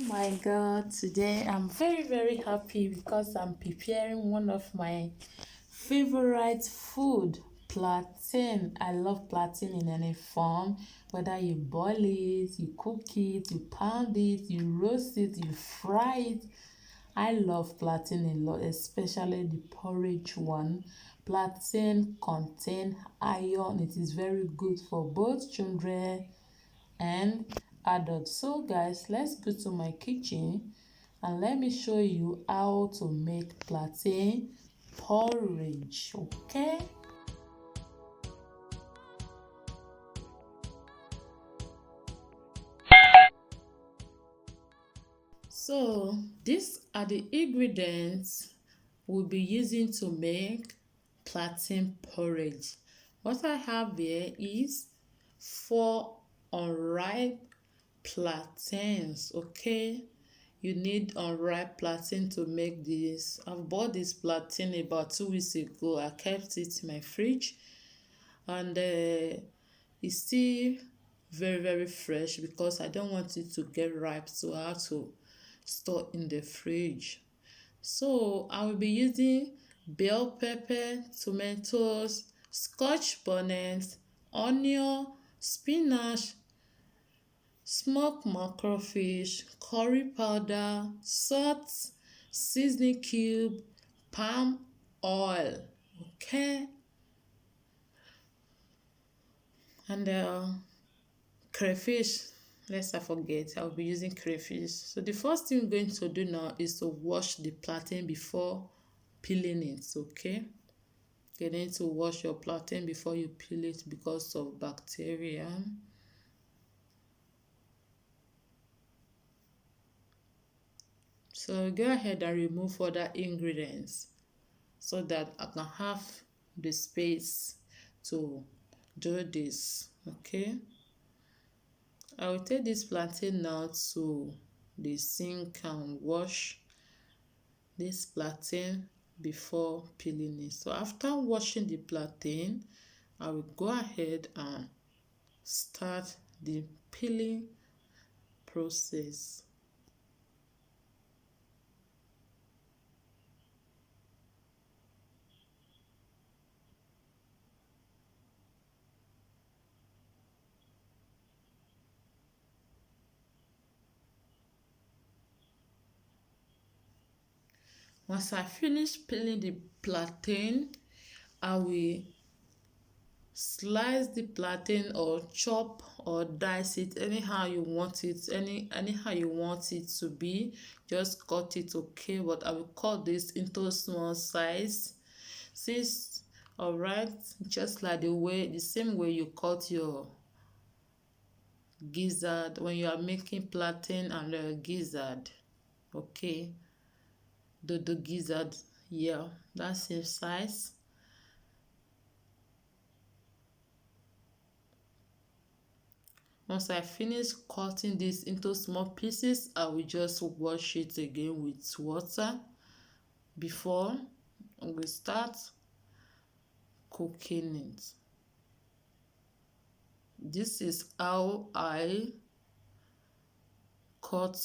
My God, today I'm very happy because I'm preparing one of my favorite food, plantain. I love plantain in any form, whether you boil it, you cook it, you pound it, you roast it, you fry it. I love plantain a lot, especially the porridge one. Plantain contain iron. It is very good for both children and adults. So guys, let's go to my kitchen and let me show you how to make plantain porridge. Okay, so these are the ingredients we'll be using to make plantain porridge. What I have here is 4 unripe plantains. Okay, you need unripe plantain to make this. I've bought this plantain about 2 weeks ago. I kept it in my fridge, and it's still very fresh because I don't want it to get ripe, so I have to store in the fridge. So I will be using bell pepper, tomatoes, scotch bonnet, onion, spinach, smoked macrofish, curry powder, salt, seasoning cube, palm oil. Okay, and crayfish. Lest I forget, I'll be using crayfish. So the first thing we're going to do now is to wash the plantain before peeling it. Okay, you need to wash your plantain before you peel it because of bacteria. So go ahead and remove other ingredients so that I can have the space to do this. Okay, I will take this plantain now to the sink and wash this plantain before peeling it. So after washing the plantain, I will go ahead and start the peeling process. Once I finish peeling the plantain, I will slice the plantain or chop or dice it anyhow you want it, anyhow you want it to be. Just cut it, okay, but I will cut this into small size. Since alright, just like the same way you cut your gizzard when you are making plantain and gizzard. Okay, the gizzard, yeah, that same size. Once I finish cutting this into small pieces, I will just wash it again with water before we start cooking it. This is how I cut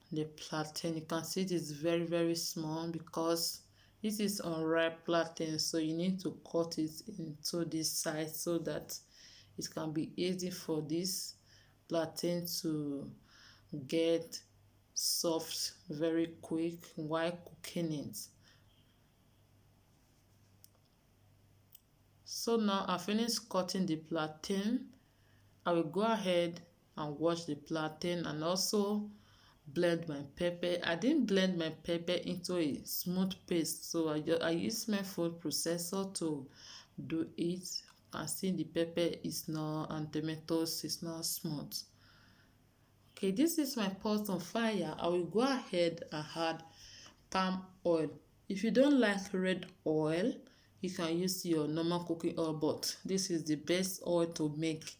the plantain. You can see it is very small because this is unripe plantain, so you need to cut it into this size so that it can be easy for this plantain to get soft very quick while cooking it. So now I finished cutting the plantain. I will go ahead and wash the plantain and also blend my pepper. I didn't blend my pepper into a smooth paste, so I used my food processor to do it. You can see the pepper is not, and tomatoes is not smooth. Okay, this is my pot on fire. I will go ahead and add palm oil. If you don't like red oil, you can use your normal cooking oil, but this is the best oil to make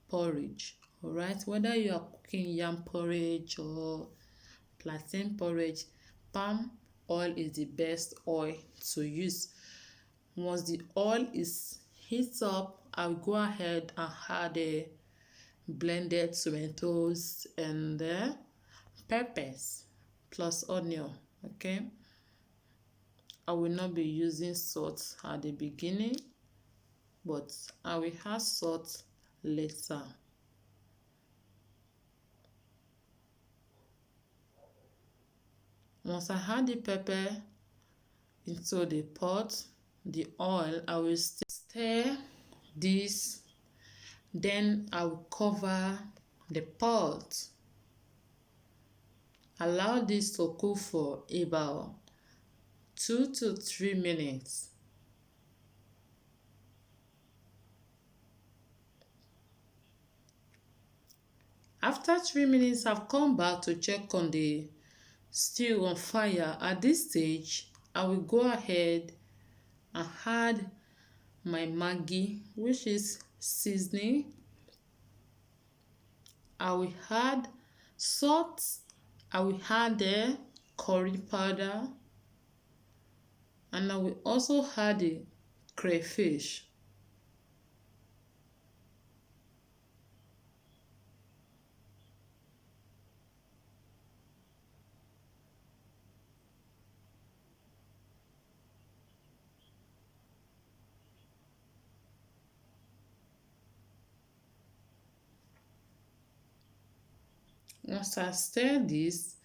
porridge. Alright, whether you are cooking yam porridge or plantain porridge, palm oil is the best oil to use. Once the oil is heat up, I'll go ahead and add a blended tomatoes and peppers plus onion. Okay, I will not be using salt at the beginning, but I will add salt later. Once I add the pepper into the pot, the oil, I will stir this, then I will cover the pot. Allow this to cook for about 2 to 3 minutes. After 3 minutes, I've come back to check on the stew on fire. At this stage, I will go ahead and add my Maggi, which is seasoning. I will add salt. I will add the curry powder, and I will also add the crayfish. Once I stir this,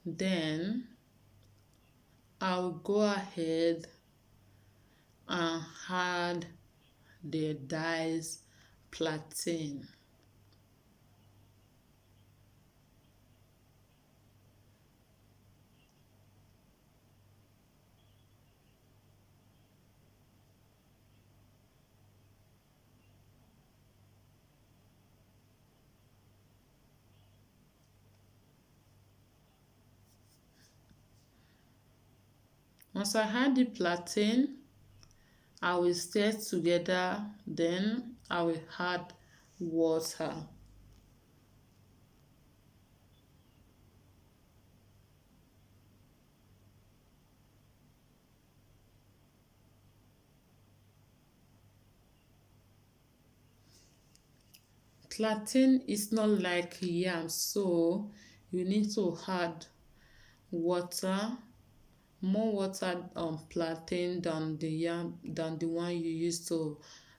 then I'll go ahead and add the diced plantain. Once I add the plantain, I will stir together, then I will add water. Plantain is not like yam, so you need to add water, more water on plantain than the yam, than the one you use to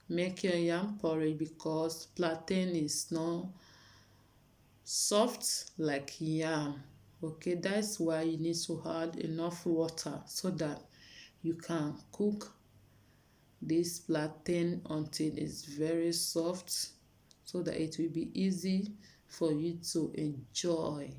make your yam porridge, because plantain is not soft like yam. Okay, that's why you need to add enough water so that you can cook this plantain until it's very soft, so that it will be easy for you to enjoy.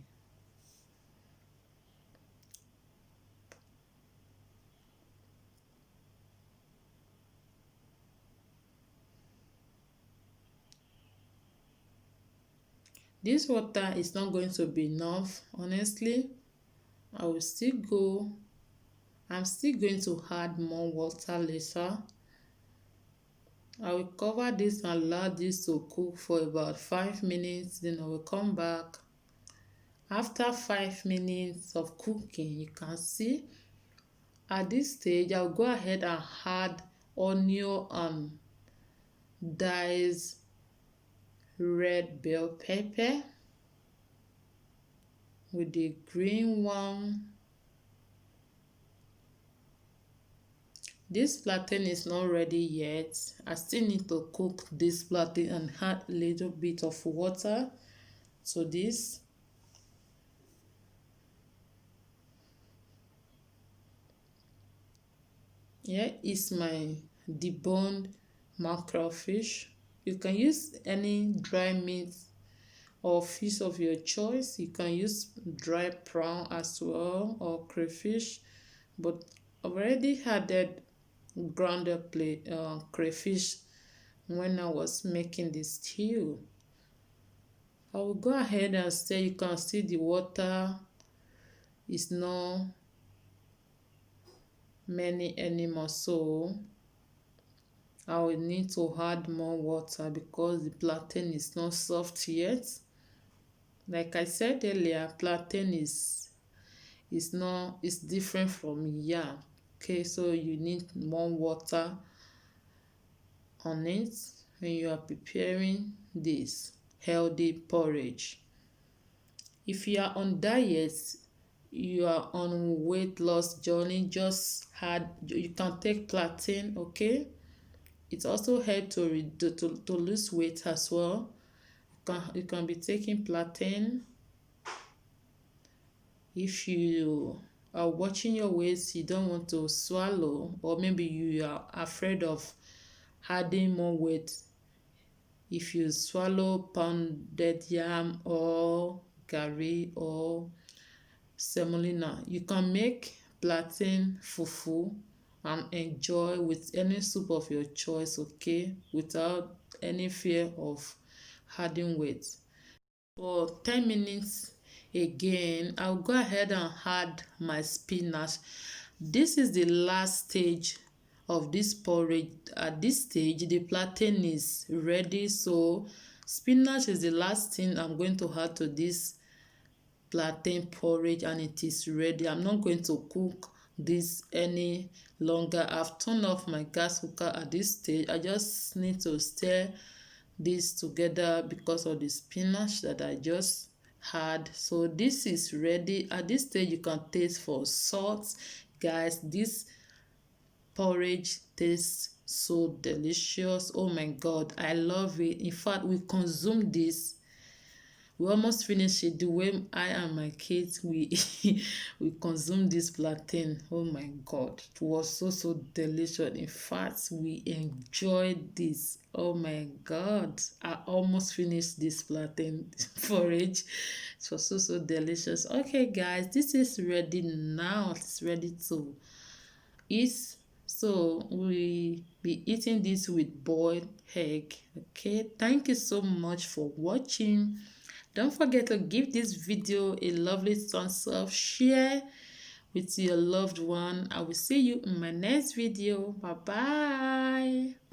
This water is not going to be enough, honestly. I'm still going to add more water later. I will cover this and allow this to cook for about 5 minutes, then I will come back. After 5 minutes of cooking, you can see at this stage I'll go ahead and add onion and diced red bell pepper with the green one. This plantain is not ready yet. I still need to cook this plantain and add a little bit of water to this. Here is my deboned mackerel fish. You can use any dry meat or fish of your choice. You can use dry prawn as well, or crayfish, but I've already added grounded crayfish when I was making this stew. I will go ahead and stir. You can see the water is not many anymore, so I will need to add more water because the plantain is not soft yet. Like I said earlier, plantain is different from yam. Okay, so you need more water on it when you are preparing this healthy porridge. If you are on diet, you are on weight loss journey, just had you can take plantain, okay? It also helps to lose weight as well. You can be taking plantain. If you are watching your weight, you don't want to swallow, or maybe you are afraid of adding more weight. If you swallow pounded yam or garri or semolina, you can make plantain fufu and enjoy with any soup of your choice, okay, without any fear of adding weight. For 10 minutes again, I'll go ahead and add my spinach. This is the last stage of this porridge. At this stage, the plantain is ready, so spinach is the last thing I'm going to add to this plantain porridge, and it is ready. I'm not going to cook this any longer. I've turned off my gas cooker at this stage. I just need to stir this together because of the spinach that I just had. So this is ready. At this stage, you can taste for salt. Guys, this porridge tastes so delicious. Oh my god, I love it. In fact, we consume this, we almost finished it. The way I and my kids, we we consumed this plantain. Oh my god, it was so delicious. In fact, we enjoyed this. Oh my god, I almost finished this plantain porridge. It was so delicious. Okay guys, this is ready now. It's ready to eat. So we be eating this with boiled egg. Okay, thank you so much for watching. Don't forget to give this video a lovely thumbs up, share with your loved one. I will see you in my next video. Bye bye.